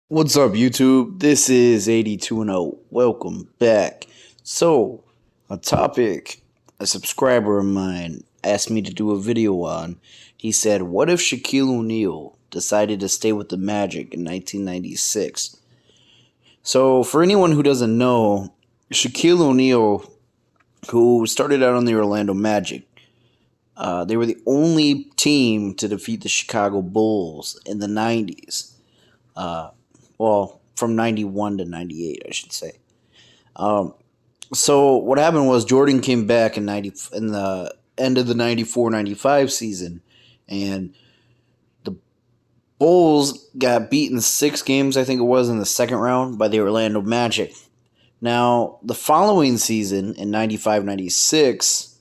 What's up, YouTube? This is 82 Welcome back. So, a topic a subscriber of mine asked me to do a video on. He said, what if Shaquille O'Neal decided to stay with the Magic in 1996? So, for anyone who doesn't know, Shaquille O'Neal, who started out on the Orlando Magic, they were the only team to defeat the Chicago Bulls in the 90s. From 91 to 98, I should say. So what happened was Jordan came back in the end of the 94-95 season, and the Bulls got beaten 6 games, I think it was, in the second round by the Orlando Magic. Now, the following season, in 95-96,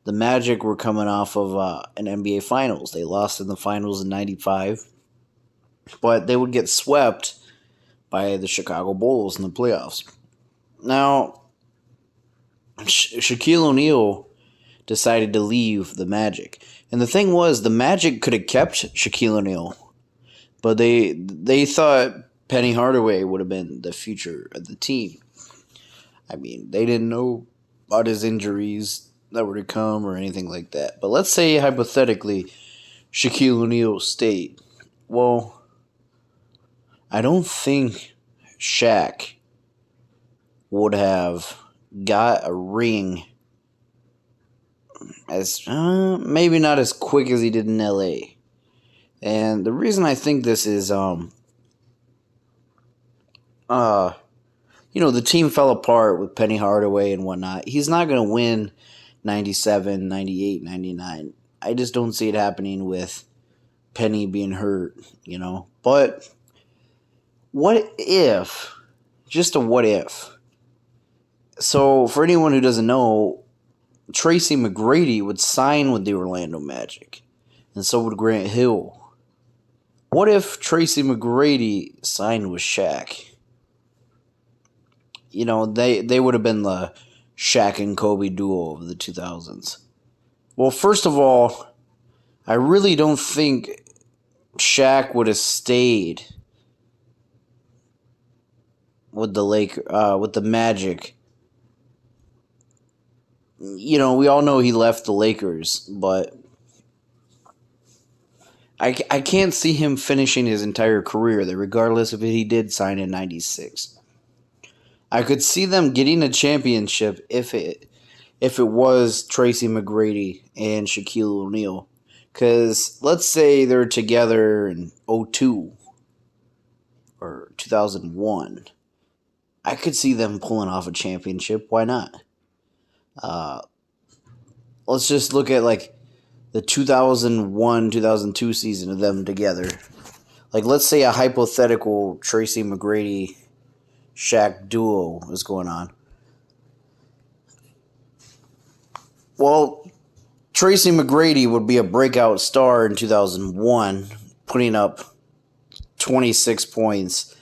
the Magic were coming off of an NBA Finals. They lost in the Finals in 95, but they would get swept by the Chicago Bulls in the playoffs. Now, Shaquille O'Neal decided to leave the Magic. And the thing was, the Magic could have kept Shaquille O'Neal, but they thought Penny Hardaway would have been the future of the team. I mean, they didn't know about his injuries that were to come or anything like that. But let's say, hypothetically, Shaquille O'Neal stayed. Well, I don't think Shaq would have got a ring as maybe not as quick as he did in LA. And the reason I think this is the team fell apart with Penny Hardaway and whatnot. He's not going to win 97, 98, 99. I just don't see it happening with Penny being hurt, But what if, just a what if? So, for anyone who doesn't know, Tracy McGrady would sign with the Orlando Magic, and so would Grant Hill. What if Tracy McGrady signed with Shaq? They would have been the Shaq and Kobe duo of the 2000s. Well, first of all, I really don't think Shaq would have stayed with the Magic. We all know he left the Lakers, but I can't see him finishing his entire career there, regardless if he did sign in 96. I could see them getting a championship if it was Tracy McGrady and Shaquille O'Neal. Because let's say they're together in 02 or 2001. I could see them pulling off a championship. Why not? Let's just look at the 2001-2002 season of them together. Let's say a hypothetical Tracy McGrady Shaq duo is going on. Well, Tracy McGrady would be a breakout star in 2001, putting up 26 points.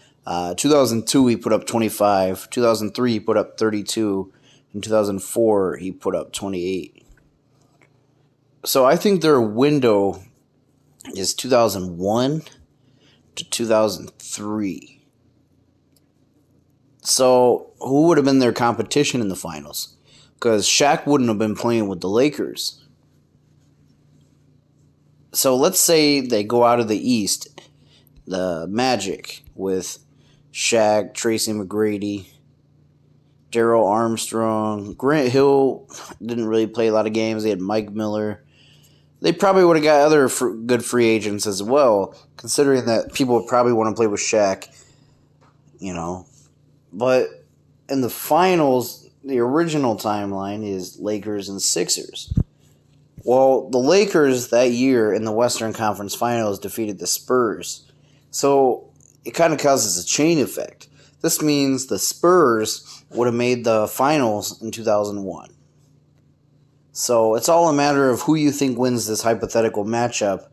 2002, he put up 25. 2003, he put up 32. In 2004, he put up 28. So I think their window is 2001 to 2003. So who would have been their competition in the finals? Because Shaq wouldn't have been playing with the Lakers. So let's say they go out of the East, the Magic, with Shaq, Tracy McGrady, Darrell Armstrong. Grant Hill didn't really play a lot of games. They had Mike Miller. They probably would have got other good free agents as well, considering that people would probably want to play with Shaq, But in the finals, the original timeline is Lakers and Sixers. Well, the Lakers that year in the Western Conference Finals defeated the Spurs. So it kind of causes a chain effect. This means the Spurs would have made the finals in 2001. So it's all a matter of who you think wins this hypothetical matchup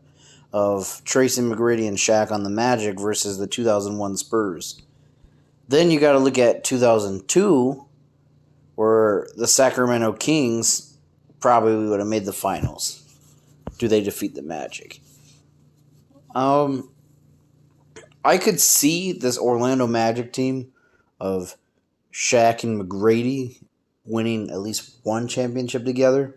of Tracy McGrady and Shaq on the Magic versus the 2001 Spurs. Then you got to look at 2002, where the Sacramento Kings probably would have made the finals. Do they defeat the Magic? I could see this Orlando Magic team of Shaq and McGrady winning at least one championship together.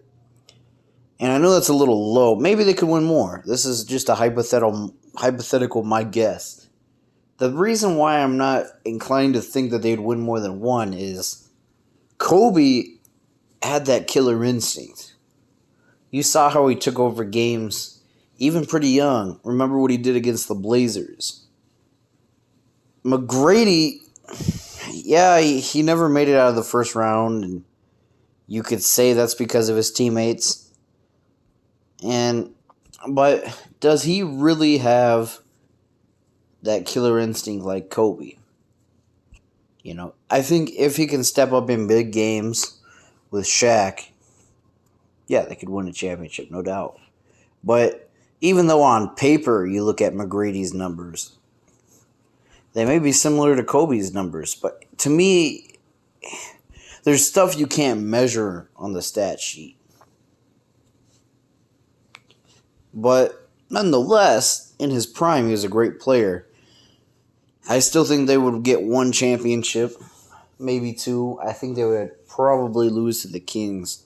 And I know that's a little low. Maybe they could win more. This is just a hypothetical my guess. The reason why I'm not inclined to think that they'd win more than one is Kobe had that killer instinct. You saw how he took over games even pretty young. Remember what he did against the Blazers. McGrady, yeah, he never made it out of the first round, and you could say that's because of his teammates. But does he really have that killer instinct like Kobe? I think if he can step up in big games with Shaq, yeah, they could win a championship, no doubt. But even though on paper you look at McGrady's numbers, they may be similar to Kobe's numbers, but to me, there's stuff you can't measure on the stat sheet. But nonetheless, in his prime, he was a great player. I still think they would get one championship, maybe two. I think they would probably lose to the Kings.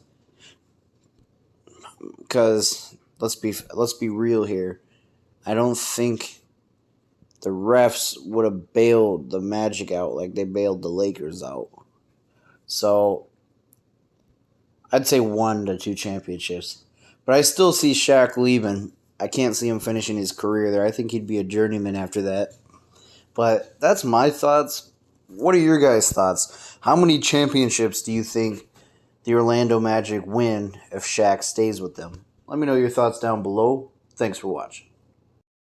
Because let's be real here. I don't think the refs would have bailed the Magic out like they bailed the Lakers out. So I'd say 1 to 2 championships. But I still see Shaq leaving. I can't see him finishing his career there. I think he'd be a journeyman after that. But that's my thoughts. What are your guys' thoughts? How many championships do you think the Orlando Magic win if Shaq stays with them? Let me know your thoughts down below. Thanks for watching.